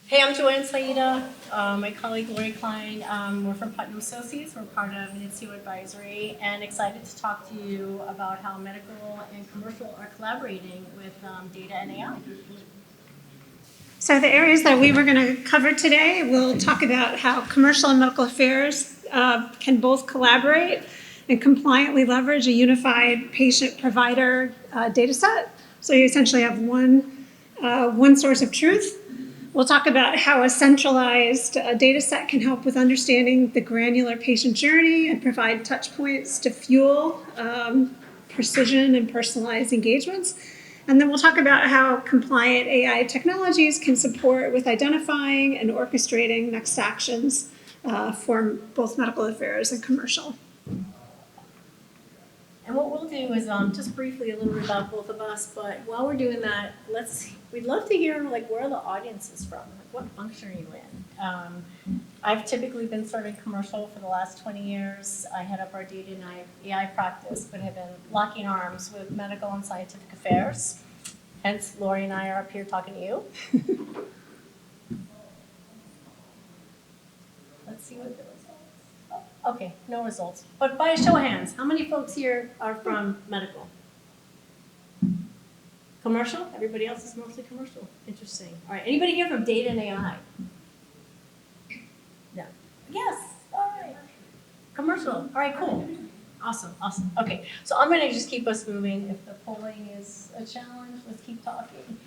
Hey, I'm Ann Saitta. My colleague Lori Klein. We're from Putnam Associates. We're part of Inizio Advisory, and excited to talk to you about how medical and commercial are collaborating with data and AI. So the areas that we were going to cover today, we'll talk about how commercial and medical affairs can both collaborate and compliantly leverage a unified patient-provider data set. So you essentially have one source of truth. We'll talk about how a centralized data set can help with understanding the granular patient journey and provide touch points to fuel precision and personalized engagements. And then we'll talk about how compliant AI technologies can support with identifying and orchestrating next actions for both medical affairs and commercial. And what we'll do is just briefly a little bit about both of us, but while we're doing that, we'd love to hear where the audience is from, what function are you in? I've typically been serving commercial for the last 20 years. I head up our data and AI practice, but have been locking arms with medical and scientific affairs. Hence, Lori and I are up here talking to you. Let's see what the results. Oh, okay, no results. But by a show of hands, how many folks here are from medical? Commercial? Everybody else is mostly commercial. Interesting. All right, anybody here from data and AI? No. Yes, all right. Commercial. All right, cool. Awesome. Okay, so I'm gonna just keep us moving. If the polling is a challenge, let's keep talking.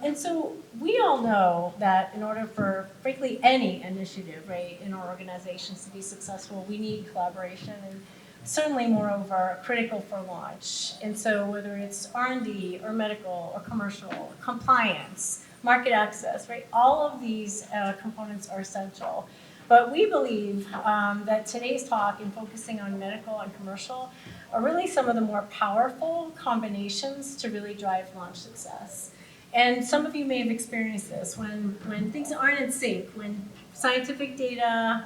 And so we all know that in order for, frankly, any initiative, right, in our organizations to be successful, we need collaboration, and certainly, moreover, critical for launch. And so whether it's R&D or medical or commercial, compliance, market access, right, all of these components are essential. But we believe that today's talk in focusing on medical and commercial are really some of the more powerful combinations to really drive launch success. And some of you may have experienced this when things aren't in sync, when scientific data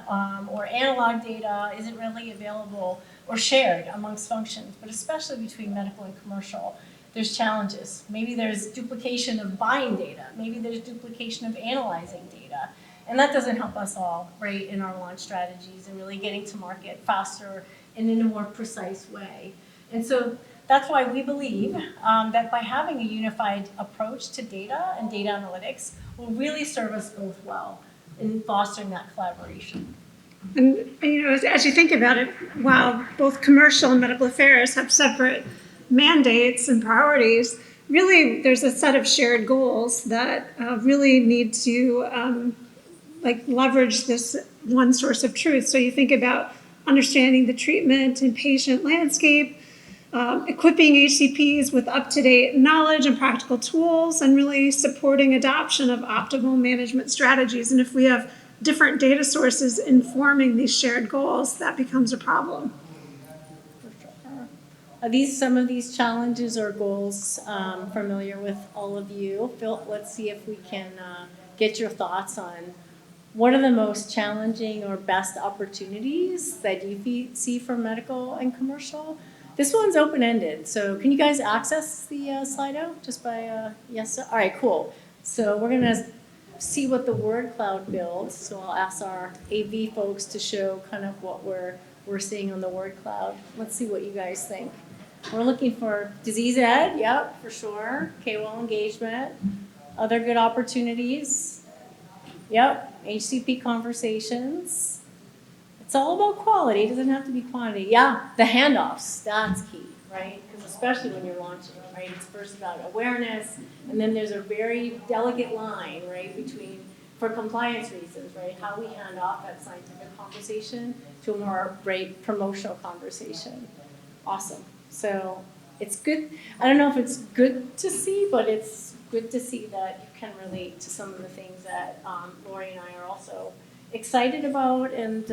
or analog data isn't readily available or shared amongst functions, but especially between medical and commercial. There's challenges. Maybe there's duplication of buying data. Maybe there's duplication of analyzing data. And that doesn't help us all, right, in our launch strategies and really getting to market faster and in a more precise way. And so that's why we believe that by having a unified approach to data and data analytics will really serve us both well in fostering that collaboration. And as you think about it, while both commercial and medical affairs have separate mandates and priorities, really there's a set of shared goals that really need to leverage this one source of truth. So you think about understanding the treatment and patient landscape, equipping HCPs with up-to-date knowledge and practical tools, and really supporting adoption of optimal management strategies. And if we have different data sources informing these shared goals, that becomes a problem. Are these some of these challenges or goals familiar with all of you? Phil, let's see if we can get your thoughts on what are the most challenging or best opportunities that you see for medical and commercial? This one's open-ended, so can you guys access the Slido just by yes? All right, cool. So we're gonna see what the word cloud builds. So I'll ask our AV folks to show kind of what we're seeing on the word cloud. Let's see what you guys think. We're looking for disease ed, yep, for sure. KOL engagement, other good opportunities. Yep, HCP conversations. It's all about quality, it doesn't have to be quantity. Yeah, the handoffs, that's key, right? Because especially when you're launching, right? It's first about awareness, and then there's a very delicate line, right, between, for compliance reasons, right, how we hand off that scientific conversation to a more, right, promotional conversation. Awesome. So it's good. I don't know if it's good to see, but it's good to see that you can relate to some of the things that Lori and I are also excited about and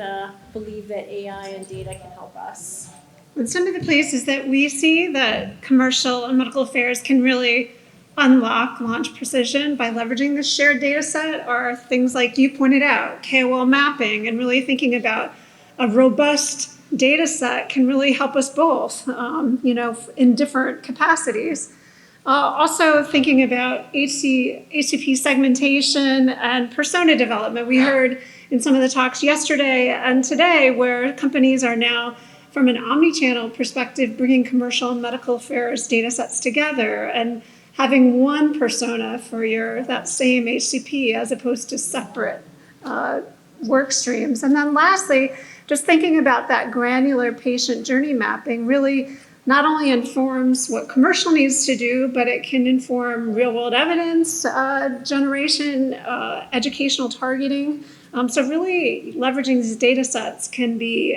believe that AI and data can help us. And some of the places that we see that commercial and medical affairs can really unlock launch precision by leveraging this shared data set are things like you pointed out, KOL mapping, and really thinking about a robust data set can really help us both, in different capacities. Also thinking about HCP segmentation and persona development. We heard in some of the talks yesterday and today where companies are now, from an omni-channel perspective, bringing commercial and medical affairs data sets together and having one persona for that same HCP as opposed to separate work streams. And then lastly, just thinking about that granular patient journey mapping really not only informs what commercial needs to do, but it can inform real-world evidence generation, educational targeting. So really leveraging these data sets can be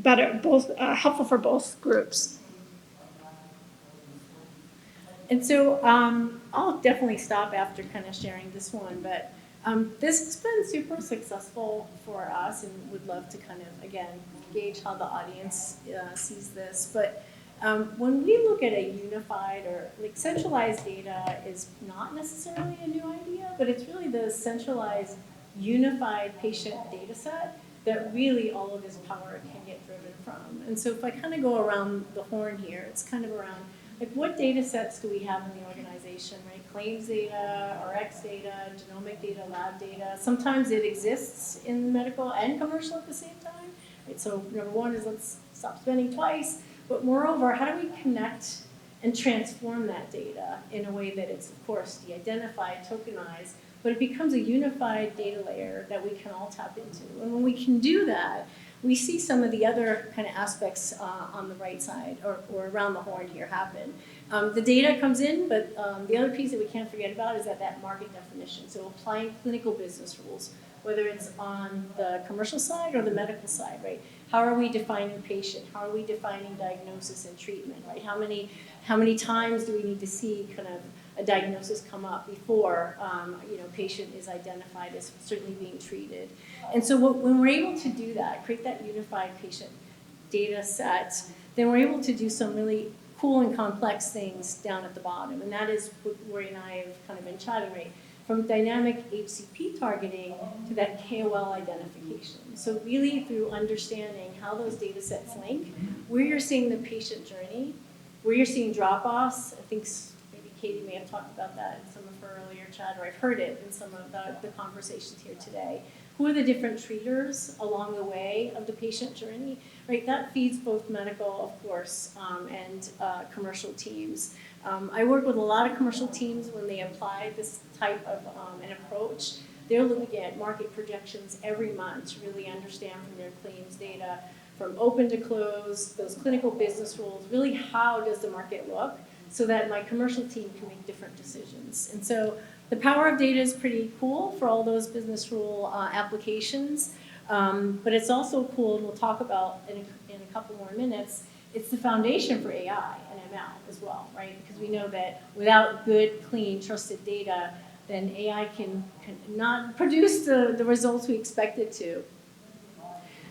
helpful for both groups. And so I'll definitely stop after kind of sharing this one, but this has been super successful for us and would love to kind of, again, gauge how the audience sees this. But when we look at a unified or like centralized data is not necessarily a new idea, but it's really the centralized unified patient data set that really all of this power can get driven from. And so if I kind of go around the horn here, it's kind of around like what data sets do we have in the organization, right? Claims data, RX data, genomic data, lab data. Sometimes it exists in medical and commercial at the same time. Right? So number one is let's stop spending twice. But moreover, how do we connect and transform that data in a way that it's, of course, de-identified, tokenized, but it becomes a unified data layer that we can all tap into. And when we can do that, we see some of the other kind of aspects on the right side or around the horn here happen. The data comes in, but the other piece that we can't forget about is that market definition. So applying clinical business rules, whether it's on the commercial side or the medical side, right? How are we defining patient? How are we defining diagnosis and treatment, right? How many times do we need to see kind of a diagnosis come up before patient is identified as certainly being treated? And so when we're able to do that, create that unified patient data set, then we're able to do some really cool and complex things down at the bottom. And that is what Lori and I have kind of been chatting, right? From dynamic HCP targeting to that KOL identification. So really through understanding how those data sets link, where you're seeing the patient journey, where you're seeing drop-offs. I think maybe Katie may have talked about that in some of her earlier chat, or I've heard it in some of the conversations here today. Who are the different treaters along the way of the patient journey, right? That feeds both medical, of course, and commercial teams. I work with a lot of commercial teams when they apply this type of an approach. They're looking at market projections every month to really understand from their claims data, from open to close, those clinical business rules, really how does the market look so that my commercial team can make different decisions. And so the power of data is pretty cool for all those business rule applications, but it's also cool, and we'll talk about in a couple more minutes, it's the foundation for AI and ML as well, right? Because we know that without good, clean, trusted data, then AI can not produce the results we expect it to.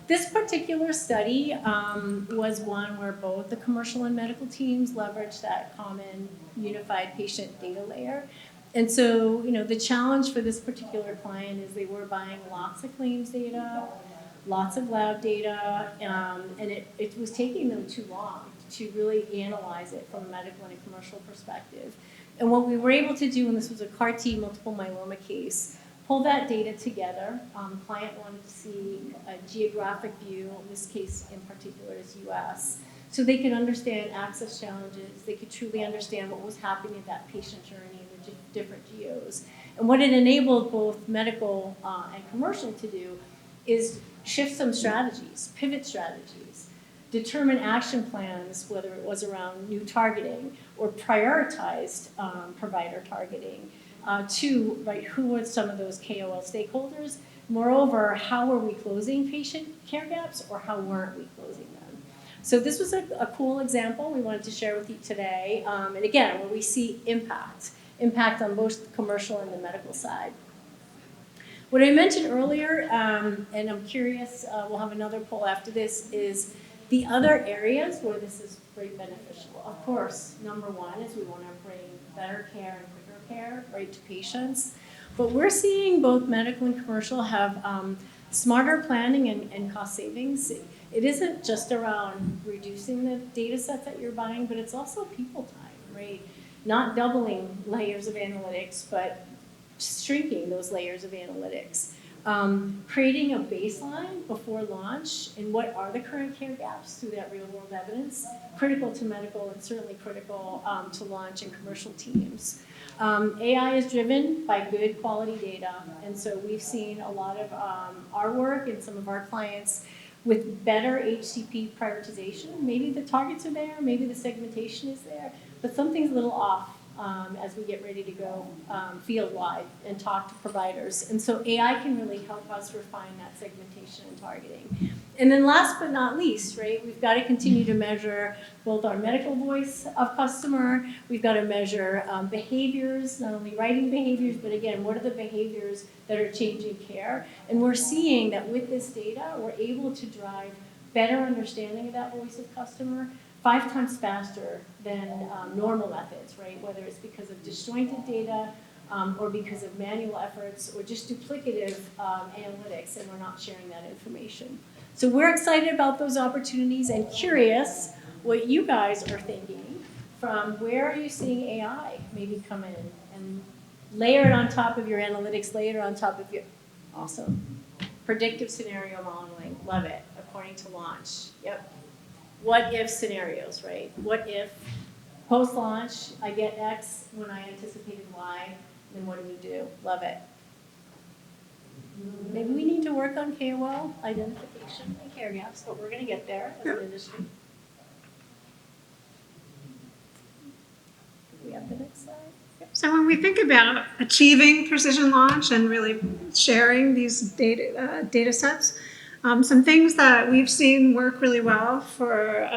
This particular study was one where both the commercial and medical teams leveraged that common unified patient data layer. And so, the challenge for this particular client is they were buying lots of claims data, lots of lab data, and it was taking them too long to really analyze it from a medical and a commercial perspective. And what we were able to do, and this was a CAR T multiple myeloma case, pull that data together. Client wanted to see a geographic view, in this case in particular is US, so they could understand access challenges, they could truly understand what was happening in that patient journey in the different geos. And what it enabled both medical and commercial to do is shift some strategies, pivot strategies, determine action plans, whether it was around new targeting or prioritized provider targeting, who were some of those KOL stakeholders. Moreover, how were we closing patient care gaps or how weren't we closing them? So this was a cool example we wanted to share with you today. And again, where we see impact on both the commercial and the medical side. What I mentioned earlier, and I'm curious, we'll have another poll after this, is the other areas where this is very beneficial. Of course, number one is we want to bring better care and quicker care, right, to patients. But we're seeing both medical and commercial have smarter planning and cost savings. It isn't just around reducing the data sets that you're buying, but it's also people time, right? not doubling layers of analytics, but shrinking those layers of analytics. Creating a baseline before launch and what are the current care gaps through that real world evidence, critical to medical and certainly critical to launch and commercial teams. AI is driven by good quality data, and so we've seen a lot of our work and some of our clients with better HCP prioritization. Maybe the targets are there, maybe the segmentation is there, but something's a little off as we get ready to go field-wide and talk to providers. And so AI can really help us refine that segmentation and targeting. And then last but not least, right, we've got to continue to measure both our medical voice of customer, we've got to measure behaviors, not only writing behaviors, but again, what are the behaviors that are changing care? And we're seeing that with this data, we're able to drive better understanding of that voice of customer 5 times faster than normal methods, right? Whether it's because of disjointed data or because of manual efforts or just duplicative analytics, and we're not sharing that information. So we're excited about those opportunities and curious what you guys are thinking from where are you seeing AI maybe come in and layer it on top of your analytics, layer it on top of your, awesome. Predictive scenario modeling, love it, according to launch, yep. What if scenarios, right? What if post-launch I get X when I anticipated Y, then what do we do? Love it. Maybe we need to work on KOL identification and care gaps, but we're going to get there as an industry. Do we have the next slide? Yep. So when we think about achieving precision launch and really sharing these data sets, some things that we've seen work really well for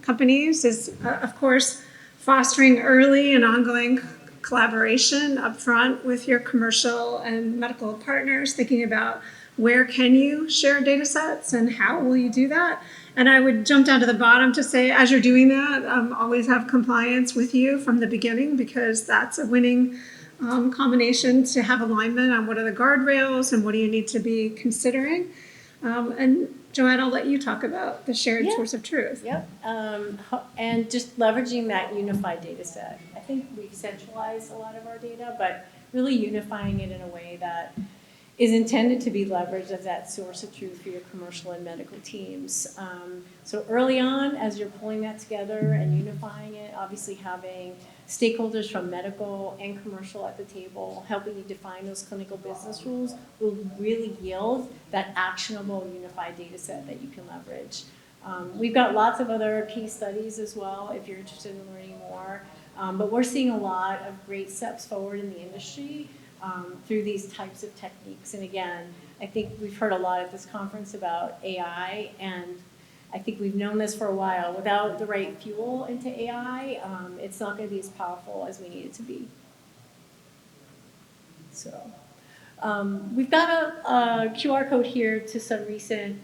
companies is, of course, fostering early and ongoing collaboration upfront with your commercial and medical partners, thinking about where can you share data sets and how will you do that. And I would jump down to the bottom to say, as you're doing that, always have compliance with you from the beginning, because that's a winning combination to have alignment on what are the guardrails and what do you need to be considering. And Joanne, I'll let you talk about the shared source of truth. Yep, and just leveraging that unified data set. I think we've centralized a lot of our data, but really unifying it in a way that is intended to be leveraged as that source of truth for your commercial and medical teams. So early on, as you're pulling that together and unifying it, obviously having stakeholders from medical and commercial at the table, helping you define those clinical business rules will really yield that actionable unified data set that you can leverage. We've got lots of other case studies as well if you're interested in learning more, but we're seeing a lot of great steps forward in the industry through these types of techniques. And again, I think we've heard a lot at this conference about AI, and I think we've known this for a while. Without the right fuel into AI, it's not going to be as powerful as we need it to be. So we've got a QR code here to some recent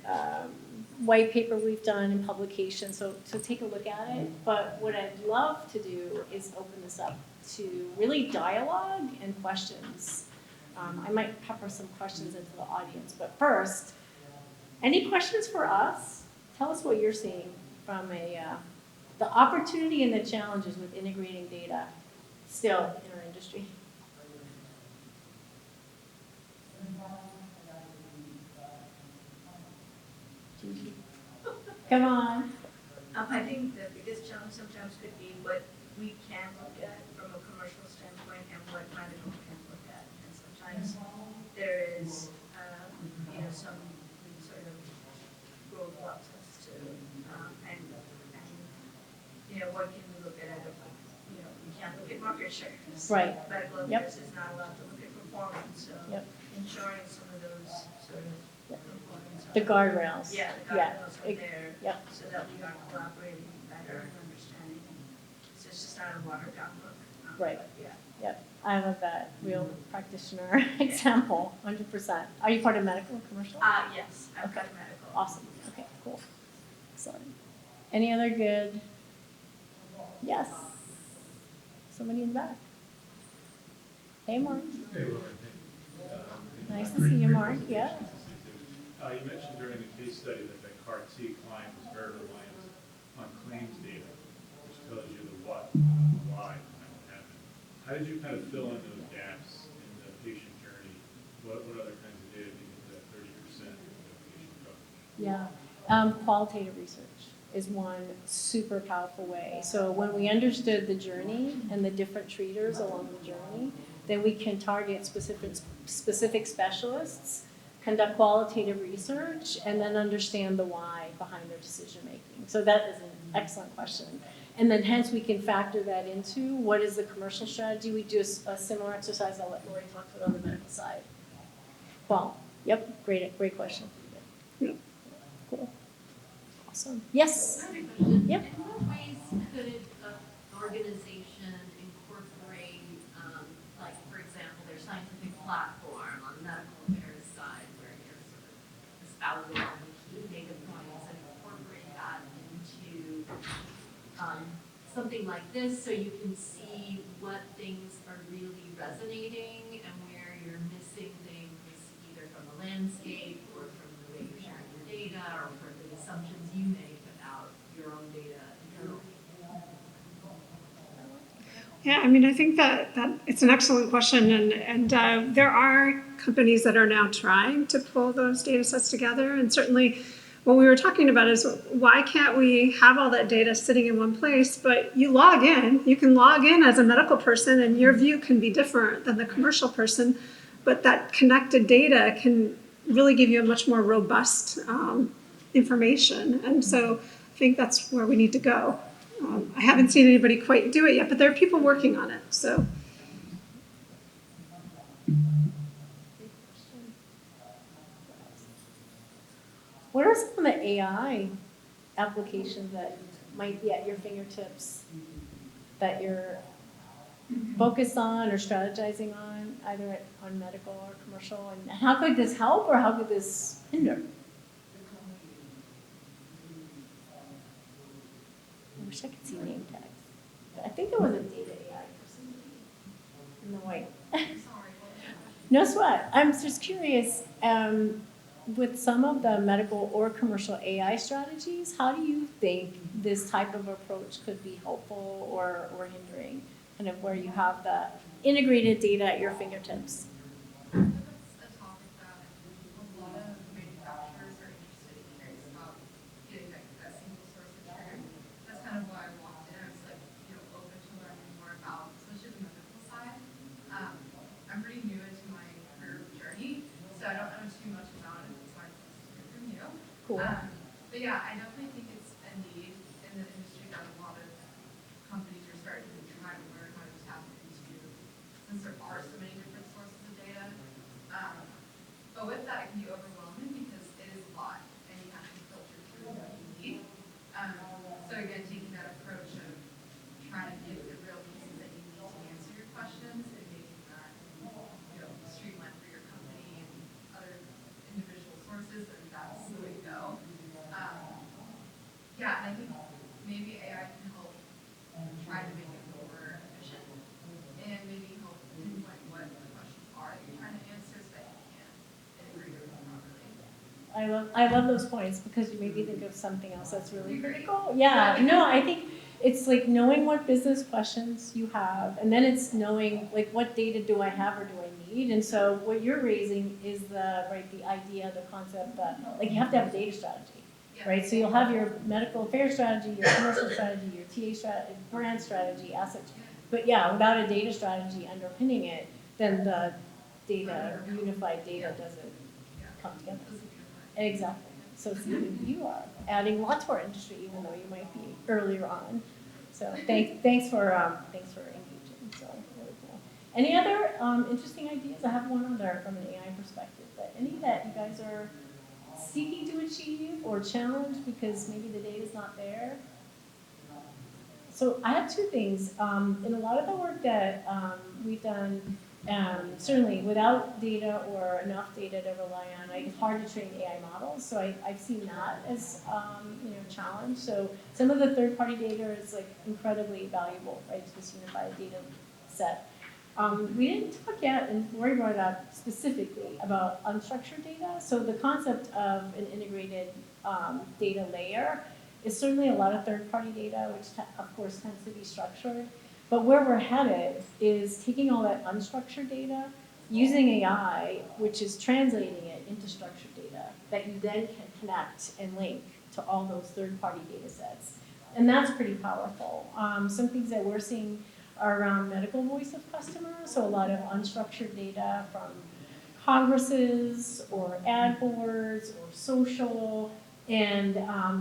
white paper we've done in publication, so take a look at it. But what I'd love to do is open this up to really dialogue and questions. I might pepper some questions into the audience, but first, any questions for us? Tell us what you're seeing from the opportunity and the challenges with integrating data still in our industry. Come on. I think the biggest challenge sometimes could be what we can look at from a commercial standpoint and what medical can look at. And sometimes there is, some sort of roadblocks as to, what can we look at? We can't look at market share. Right. Medical affairs is not allowed to look at performance. So ensuring some of those sort of components. The guardrails. Yeah, the guardrails are there. Yep. So that we are collaborating better and understanding. So it's just not a watered down look. Right. Yeah. Yep. I love that real practitioner example, 100%. Are you part of medical and commercial? Yes, I've got medical. Awesome. Okay, cool. Excellent. Any other good? Yes. Somebody in the back. Hey, Mark. Hey, Lori. Nice to see you, Mark. Yeah. You mentioned during the case study that the CAR-T client was very reliant on claims data, which tells you the what, the why, and what happened. how did you kind of fill in those gaps in the patient journey? What other kinds of data do you get that 30% patient coverage? Yeah, qualitative research is one super powerful way. So when we understood the journey and the different treaters along the journey, then we can target specific specialists, conduct qualitative research, and then understand the why behind their decision making. So that is an excellent question. And then hence we can factor that into what is the commercial strategy. We do a similar exercise. I'll let Lori talk to it on the medical side. Well, yep, great question. Yeah. Cool. Awesome. Yes? I have a question. Yep. In what ways could an organization incorporate, like, for example, their scientific platform on the medical affairs side, where you're sort of espousing all the key data points and incorporate that into something like this, so you can see what things are really resonating and where you're missing things, either from the landscape or from the way you're sharing your data or from the assumptions you make about your own data internally. Yeah, I mean, I think that it's an excellent question, and there are companies that are now trying to pull those data sets together, and certainly what we were talking about is why can't we have all that data sitting in one place, but you can log in as a medical person and your view can be different than the commercial person, but that connected data can really give you a much more robust information, and so I think that's where we need to go. I haven't seen anybody quite do it yet, but there are people working on it, so. What are some of the AI applications that might be at your fingertips that you're focused on or strategizing on, either on medical or commercial? And how could this help or how could this hinder? I wish I could see name tags. But I think there was a data AI person in the white. No sweat. I'm just curious. With some of the medical or commercial AI strategies, how do you think this type of approach could be helpful or hindering, kind of where you have the integrated data at your fingertips? That's a topic that a lot of manufacturers are interested in, curious about getting that single source of truth. That's kind of why I walked in. I was like, open to learning more about, especially the medical side. I'm pretty new into my career journey, so I don't know too much about it. It's hard to hear from you. Cool. But yeah, I definitely think it's a need in the industry that a lot of companies are starting to try to learn how to tap into, since there are so many different sources of data. But with that, it can be overwhelming because it is a lot, and you have to filter through what you need. So again, taking that approach of trying to get the real pieces that you need to answer your questions and making that, streamlined for your company and other individual sources, and that's the way to go. Yeah, and I think maybe AI can help try to make it more efficient and maybe help pinpoint what the questions are that you're trying to answer so that you can integrate them properly. I love those points because you made me think of something else that's really critical. Yeah, no, I think it's like knowing what business questions you have, and then it's knowing like what data do I have or do I need. And so what you're raising is the idea, the concept that like you have to have a data strategy. Right, so you'll have your medical affairs strategy, your commercial strategy, your TA strategy, brand strategy, assets. But yeah, without a data strategy underpinning it, then the data, unified data doesn't come together. Exactly. So see, you are adding a lot to our industry, even though you might be earlier on. So thanks for engaging. So really cool. Any other interesting ideas? I have one other from an AI perspective, but any that you guys are seeking to achieve or challenge because maybe the data's not there? So I have two things. In a lot of the work that we've done, certainly without data or enough data to rely on, it's hard to train AI models. So I've seen that as a challenge. So some of the third-party data is like incredibly valuable, right? It's this unified data set. We didn't talk yet, and Lori brought it up specifically about unstructured data. So the concept of an integrated data layer is certainly a lot of third-party data, which of course tends to be structured. But where we're headed is taking all that unstructured data, using AI, which is translating it into structured data that you then can connect and link to all those third-party data sets. And that's pretty powerful. Some things that we're seeing are around medical voice of customers, so a lot of unstructured data from congresses or ad boards or social. And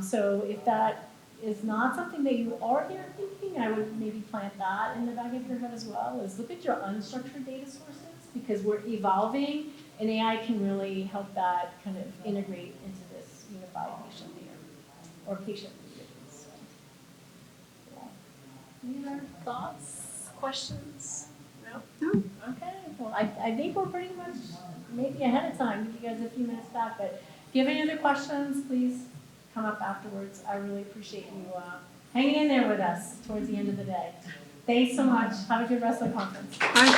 so if that is not something that you are here thinking, I would maybe plant that in the back of your head as well, is look at your unstructured data sources, because we're evolving and AI can really help that kind of integrate into this unified patient data or patient data. So, yeah. Any other thoughts, questions? No? No. Okay, well, I think we're pretty much maybe ahead of time, give you guys a few minutes back, but if you have any other questions, please come up afterwards. I really appreciate you hanging in there with us towards the end of the day. Thanks so much. Have a good rest of the conference. Bye.